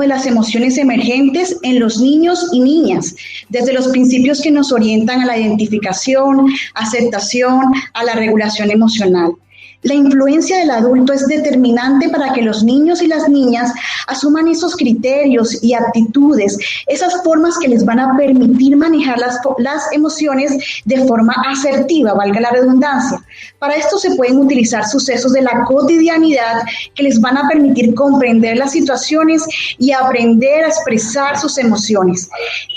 de las emociones emergentes en los niños y niñas, desde los principios que nos orientan a la identificación, aceptación, a la regulación emocional. La influencia del adulto es determinante para que los niños y las niñas asuman esos criterios y actitudes, esas formas que les van a permitir manejar las emociones de forma asertiva, valga la redundancia. Para esto se pueden utilizar sucesos de la cotidianidad que les van a permitir comprender las situaciones y aprender a expresar sus emociones.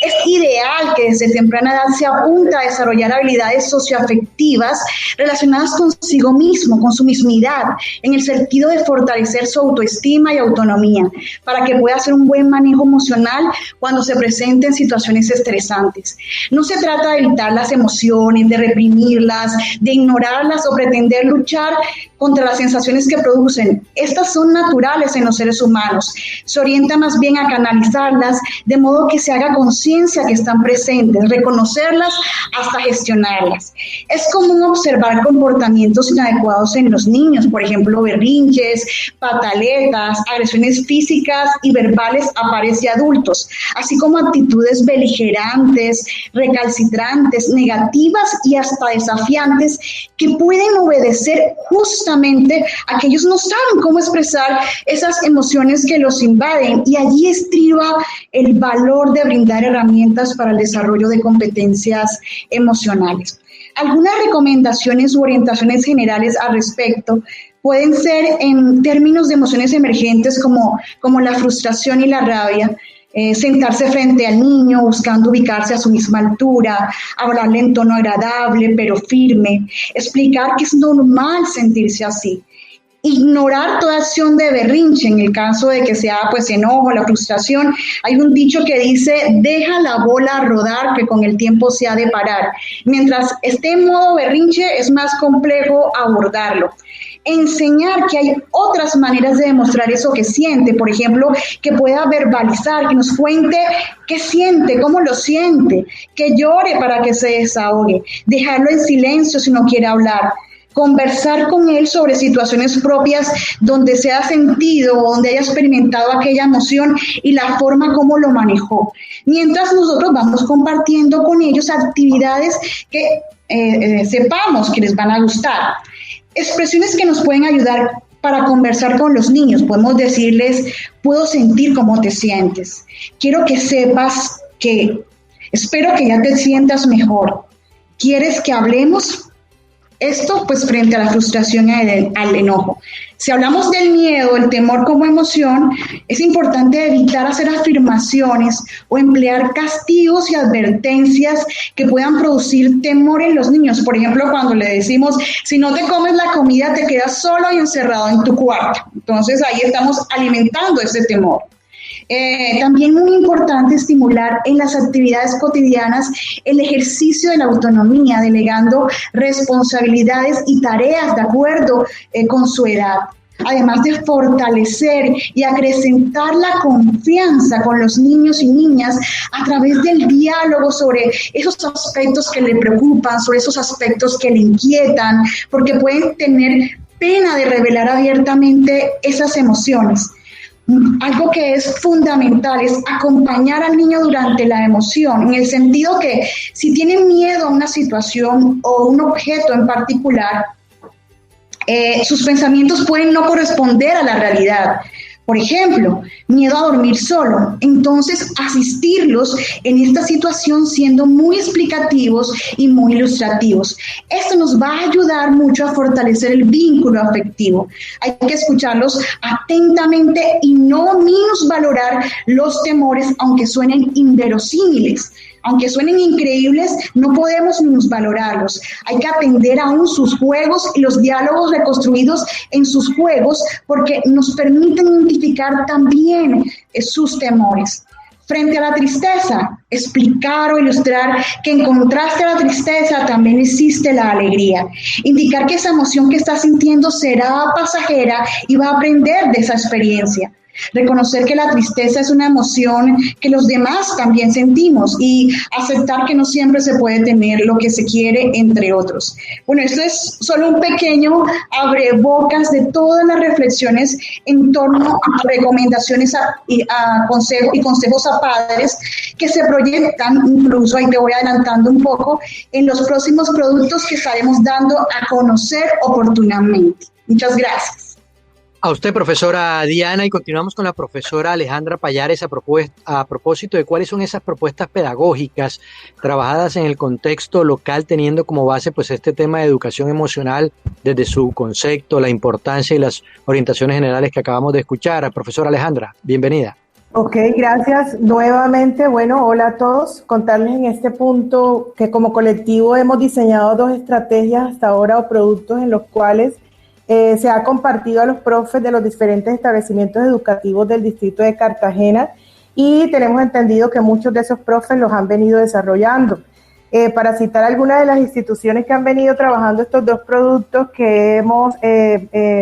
Es ideal que desde temprana edad se apunte a desarrollar habilidades socioafectivas relacionadas consigo mismo, con su mismidad, en el sentido de fortalecer su autoestima y autonomía, para que pueda hacer un buen manejo emocional cuando se presenten situaciones estresantes. No se trata de evitar las emociones, de reprimirlas, de ignorarlas o pretender luchar contra las sensaciones que producen. Estas son naturales en los seres humanos. Se orienta más bien a canalizarlas de modo que se haga conciencia que están presentes, reconocerlas hasta gestionarlas. Es común observar comportamientos inadecuados en los niños, por ejemplo, berrinches, pataletas, agresiones físicas y verbales a pares y adultos, así como actitudes beligerantes, recalcitrantes, negativas y hasta desafiantes que pueden obedecer justamente a que ellos no saben cómo expresar esas emociones que los invaden, y allí estriba el valor de brindar herramientas para el desarrollo de competencias emocionales. Algunas recomendaciones u orientaciones generales al respecto pueden ser en términos de emociones emergentes como la frustración y la rabia. Sentarse frente al niño buscando ubicarse a su misma altura, hablarle en tono agradable pero firme, explicar que es normal sentirse así. Ignorar toda acción de berrinche en el caso de que sea enojo, la frustración. Hay un dicho que dice: deja la bola rodar, que con el tiempo se ha de parar. Mientras esté en modo berrinche es más complejo abordarlo. Enseñar que hay otras maneras de demostrar eso que siente, por ejemplo, que pueda verbalizar, que nos cuente qué siente, cómo lo siente, que llore para que se desahogue, dejarlo en silencio si no quiere hablar. Conversar con él sobre situaciones propias donde se ha sentido o donde haya experimentado aquella emoción y la forma como lo manejó. Mientras nosotros vamos compartiendo con ellos actividades que sepamos que les van a gustar. Expresiones que nos pueden ayudar para conversar con los niños. Podemos decirles: puedo sentir cómo te sientes. Quiero que sepas que espero que ya te sientas mejor. ¿Quieres que hablemos? Esto frente a la frustración y al enojo. Si hablamos del miedo, el temor como emoción, es importante evitar hacer afirmaciones o emplear castigos y advertencias que puedan producir temor en los niños. Por ejemplo, cuando le decimos: si no te comes la comida, te quedas solo y encerrado en tu cuarto. Entonces ahí estamos alimentando ese temor. También muy importante estimular en las actividades cotidianas el ejercicio de la autonomía, delegando responsabilidades y tareas de acuerdo con su edad. Además de fortalecer y acrecentar la confianza con los niños y niñas a través del diálogo sobre esos aspectos que le preocupan, sobre esos aspectos que le inquietan, porque pueden tener pena de revelar abiertamente esas emociones. Algo que es fundamental es acompañar al niño durante la emoción, en el sentido que si tiene miedo a una situación o un objeto en particular, sus pensamientos pueden no corresponder a la realidad. Por ejemplo, miedo a dormir solo. Entonces, asistirlos en esta situación siendo muy explicativos y muy ilustrativos. Esto nos va a ayudar mucho a fortalecer el vínculo afectivo. Hay que escucharlos atentamente y no minusvalorar los temores, aunque suenen inverosímiles. Aunque suenen increíbles, no podemos minusvalorarlos. Hay que atender aún sus juegos y los diálogos reconstruidos en sus juegos, porque nos permiten identificar también sus temores. Frente a la tristeza, explicar o ilustrar que en contraste a la tristeza también existe la alegría. Indicar que esa emoción que está sintiendo será pasajera y va a aprender de esa experiencia. reconocer que la tristeza es una emoción que los demás también sentimos y aceptar que no siempre se puede tener lo que se quiere, entre otros. Bueno, esto es solo un pequeño abrebocas de todas las reflexiones en torno a recomendaciones a consejos a padres que se proyectan, incluso ahí te voy adelantando un poco, en los próximos productos que estaremos dando a conocer oportunamente. Muchas gracias. A usted, profesora Diana, y continuamos con la profesora Alejandra Pallares a propósito de cuáles son esas propuestas pedagógicas trabajadas en el contexto local, teniendo como base pues este tema de educación emocional desde su concepto, la importancia y las orientaciones generales que acabamos de escuchar. Profesora Alejandra, bienvenida. Ok, gracias nuevamente. Bueno, hola a todos. Contarles en este punto que como colectivo hemos diseñado 2 estrategias hasta ahora o productos en los cuales se ha compartido a los profes de los diferentes establecimientos educativos del distrito de Cartagena y tenemos entendido que muchos de esos profes los han venido desarrollando. Para citar algunas de las instituciones que han venido trabajando estos 2 productos que hemos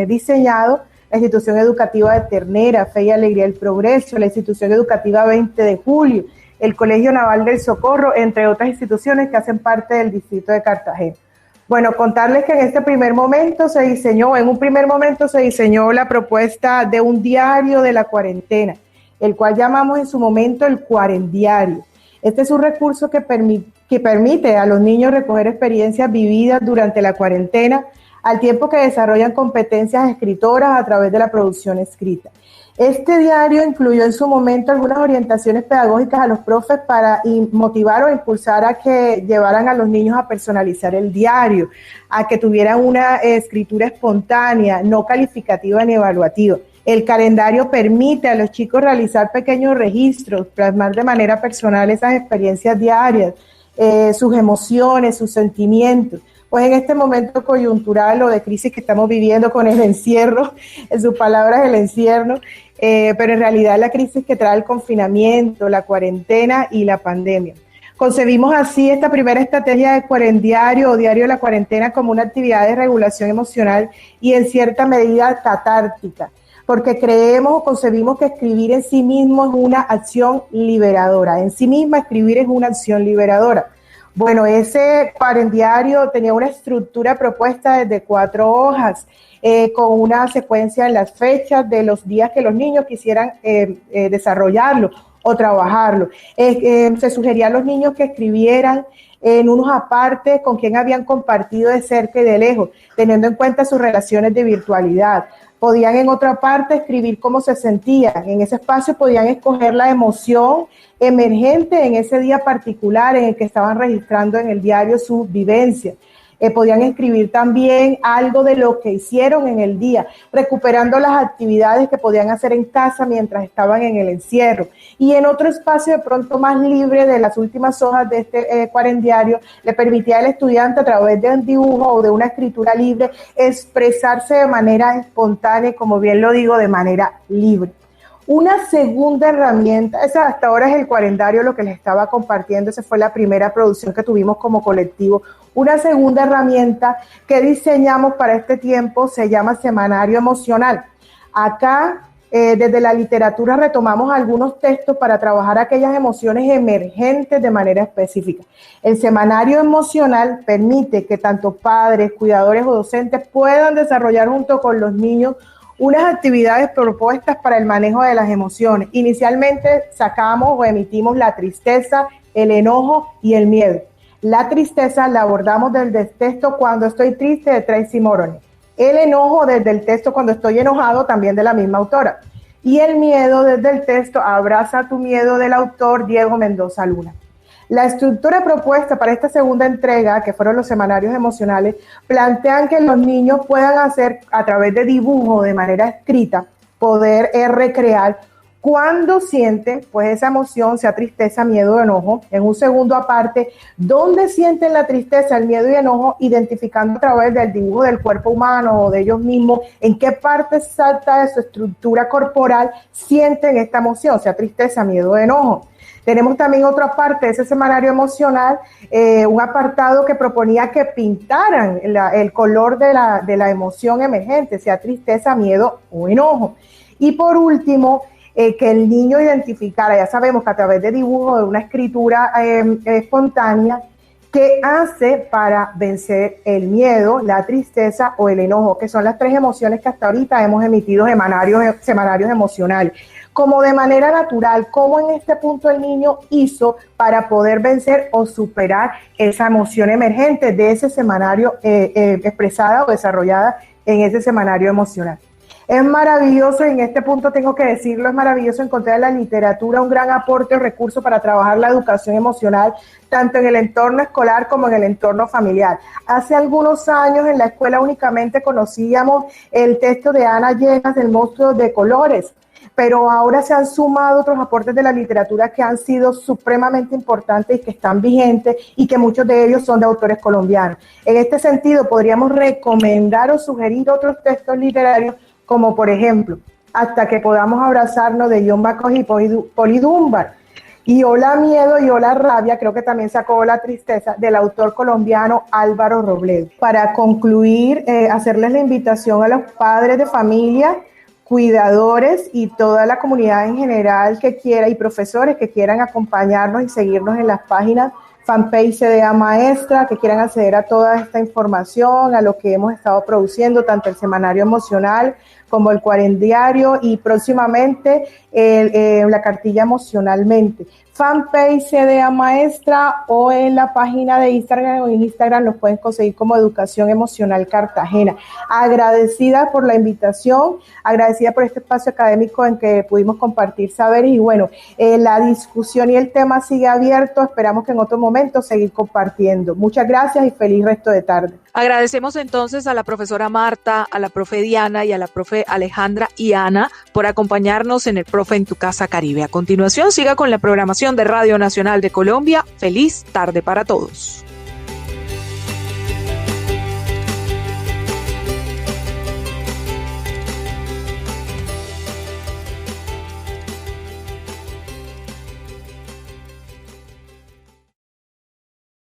diseñado, la Institución Educativa de Ternera, Fe y Alegría del Progreso, la Institución Educativa 20 de Julio, el Colegio Naval del Socorro, entre otras instituciones que hacen parte del distrito de Cartagena. Bueno, contarles que en un primer momento se diseñó la propuesta de un diario de la cuarentena, el cual llamamos en su momento el Cuarendiario. Este es un recurso que permite a los niños recoger experiencias vividas durante la cuarentena, al tiempo que desarrollan competencias escritoras a través de la producción escrita. Este diario incluyó en su momento algunas orientaciones pedagógicas a los profes para motivar o impulsar a que llevaran a los niños a personalizar el diario, a que tuvieran una escritura espontánea, no calificativa ni evaluativa. El calendario permite a los chicos realizar pequeños registros, plasmar de manera personal esas experiencias diarias, sus emociones, sus sentimientos. Pues en este momento coyuntural o de crisis que estamos viviendo con el encierro, en sus palabras el encierro, pero en realidad la crisis que trae el confinamiento, la cuarentena y la pandemia. Concebimos así esta primera estrategia de cuarendiario o diario de la cuarentena como una actividad de regulación emocional y en cierta medida catártica, porque creemos o concebimos que escribir en sí mismo es una acción liberadora. En sí misma escribir es una acción liberadora. Bueno, ese cuarendiario tenía una estructura propuesta desde 4 hojas, con una secuencia en las fechas de los días que los niños quisieran desarrollarlo o trabajarlo. Se sugería a los niños que escribieran en unos apartes con quien habían compartido de cerca y de lejos, teniendo en cuenta sus relaciones de virtualidad. Podían en otra parte escribir cómo se sentían. En ese espacio podían escoger la emoción emergente en ese día particular en el que estaban registrando en el diario sus vivencias. Podían escribir también algo de lo que hicieron en el día, recuperando las actividades que podían hacer en casa mientras estaban en el encierro. Y en otro espacio de pronto más libre de las últimas hojas de este cuarendiario, le permitía al estudiante a través de un dibujo o de una escritura libre expresarse de manera espontánea, como bien lo digo, de manera libre. Una segunda herramienta, esa hasta ahora es el cuarendario, lo que les estaba compartiendo, esa fue la primera producción que tuvimos como colectivo. Una segunda herramienta que diseñamos para este tiempo se llama Semanario Emocional. Acá, desde la literatura retomamos algunos textos para trabajar aquellas emociones emergentes de manera específica. El Semanario Emocional permite que tanto padres, cuidadores o docentes puedan desarrollar junto con los niños unas actividades propuestas para el manejo de las emociones. Inicialmente sacamos o emitimos la tristeza, el enojo y el miedo. La tristeza la abordamos desde el texto Cuando estoy triste de Tracy Moroni. El enojo desde el texto Cuando estoy enojado, también de la misma autora. Y el miedo desde el texto Abraza tu miedo del autor Diego Mendoza Luna. La estructura propuesta para esta segunda entrega, que fueron los semanarios emocionales, plantean que los niños puedan hacer, a través de dibujo, de manera escrita, poder recrear cuando sienten pues esa emoción, sea tristeza, miedo o enojo. En un segundo aparte, dónde sienten la tristeza, el miedo y enojo, identificando a través del dibujo del cuerpo humano o de ellos mismos, en qué parte exacta de su estructura corporal sienten esta emoción, sea tristeza, miedo o enojo. Tenemos también otra parte de ese semanario emocional, un apartado que proponía que pintaran el color de la emoción emergente, sea tristeza, miedo o enojo. Y por último, que el niño identificara, ya sabemos que a través de dibujo, de una escritura espontánea, qué hace para vencer el miedo, la tristeza o el enojo, que son las 3 emociones que hasta ahorita hemos emitido semanarios emocionales. Como de manera natural, cómo en este punto el niño hizo para poder vencer o superar esa emoción emergente de ese semanario expresada o desarrollada en ese semanario emocional. Es maravilloso, y en este punto tengo que decirlo, es maravilloso encontrar en la literatura un gran aporte o recurso para trabajar la educación emocional, tanto en el entorno escolar como en el entorno familiar. Hace algunos años en la escuela únicamente conocíamos el texto de Ana Llenas, El monstruo de colores, pero ahora se han sumado otros aportes de la literatura que han sido supremamente importantes y que están vigentes, y que muchos de ellos son de autores colombianos. En este sentido, podríamos recomendar o sugerir otros textos literarios, como por ejemplo, Hasta que podamos abrazarnos, de John Bacon y Poli Dunbar, y Hola Miedo y Hola Rabia, creo que también sacó Hola Tristeza, del autor colombiano Álvaro Robledo. Para concluir, hacerles la invitación a los padres de familia, cuidadores y toda la comunidad en general que quiera, y profesores que quieran acompañarnos y seguirnos en las páginas fanpage CDA Maestra, que quieran acceder a toda esta información, a lo que hemos estado produciendo, tanto el semanario emocional como el cuarendiario, y próximamente la cartilla Emocionalmente. Fanpage CDA Maestra, o en la página de Instagram, o en Instagram los pueden conseguir como Educación Emocional Cartagena. Agradecida por la invitación, agradecida por este espacio académico en que pudimos compartir saberes, y bueno, la discusión y el tema sigue abierto, esperamos que en otro momento seguir compartiendo. Muchas gracias y feliz resto de tarde. Agradecemos entonces a la profesora Marta, a la profe Diana y a la profe Alejandra y Ana por acompañarnos en el Profe en tu Casa Caribe. A continuación, siga con la programación de Radio Nacional de Colombia. Feliz tarde para todos.